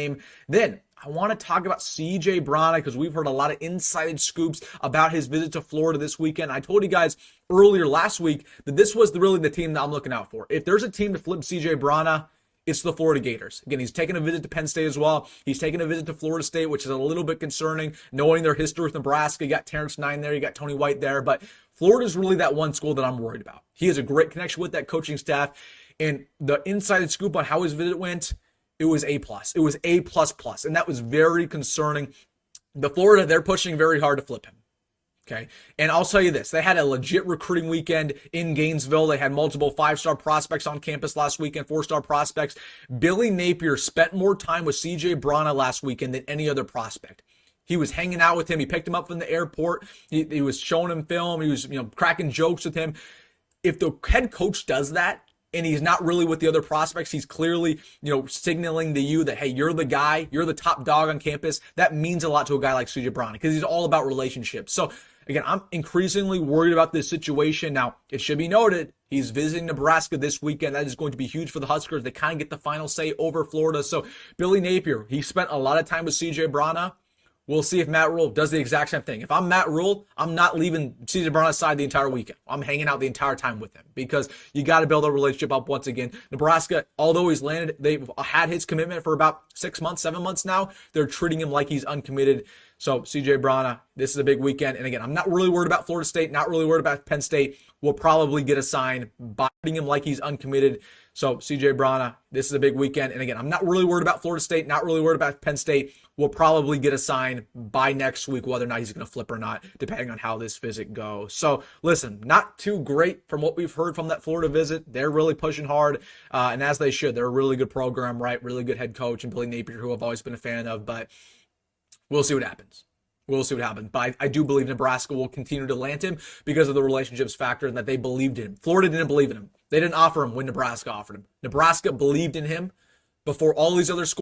game. Then I want to talk about CJ Bronaugh because we've heard a lot of inside scoops about his visit to Florida this weekend. I told you guys earlier last week that this was really the team that I'm looking out for. If there's a team to flip CJ Bronaugh, it's the Florida Gators. Again, he's taking a visit to Penn State as well. He's taking a visit to Florida State, which is a little bit concerning, knowing their history with Nebraska. You got Terrence Nine there, you got Tony White there, but Florida's really that one school that I'm worried about. He has a great connection with that coaching staff, and the inside scoop on how his visit went, it was A+. It was A++, and that was very concerning. The Florida, they're pushing very hard to flip him. Okay. And I'll tell you this, they had a legit recruiting weekend in Gainesville. They had multiple 5-star prospects on campus last weekend, 4-star prospects. Billy Napier spent more time with CJ Bronaugh last weekend than any other prospect. He was hanging out with him. He picked him up from the airport. He was showing him film. He was, cracking jokes with him. If the head coach does that, and he's not really with the other prospects, he's clearly, signaling to you that, hey, you're the guy, you're the top dog on campus. That means a lot to a guy like CJ Bronaugh because he's all about relationships. So again, I'm increasingly worried about this situation. Now, it should be noted, he's visiting Nebraska this weekend. That is going to be huge for the Huskers. They kind of get the final say over Florida. So Billy Napier, he spent a lot of time with CJ Bronaugh. We'll see if Matt Rule does the exact same thing. If I'm Matt Rule, I'm not leaving CJ Brownaugh's side the entire weekend. I'm hanging out the entire time with him because you got to build a relationship up once again. Nebraska, although he's landed, they've had his commitment for about 6 months, 7 months now. They're treating him like he's uncommitted. So CJ Bronaugh, this is a big weekend. And again, I'm not really worried about Florida State, not really worried about Penn State. We'll probably get a sign by treating him like he's uncommitted. So CJ Bronaugh, this is a big weekend. And again, I'm not really worried about Florida State, not really worried about Penn State. We'll probably get a sign by next week whether or not he's going to flip or not, depending on how this visit goes. So listen, not too great from what we've heard from that Florida visit. They're really pushing hard, and as they should. They're a really good program, right? Really good head coach, and Billy Napier, who I've always been a fan of. But we'll see what happens. We'll see what happens. But I do believe Nebraska will continue to land him because of the relationships factor and that they believed in him. Florida didn't believe in him. They didn't offer him when Nebraska offered him. Nebraska believed in him before all these other schools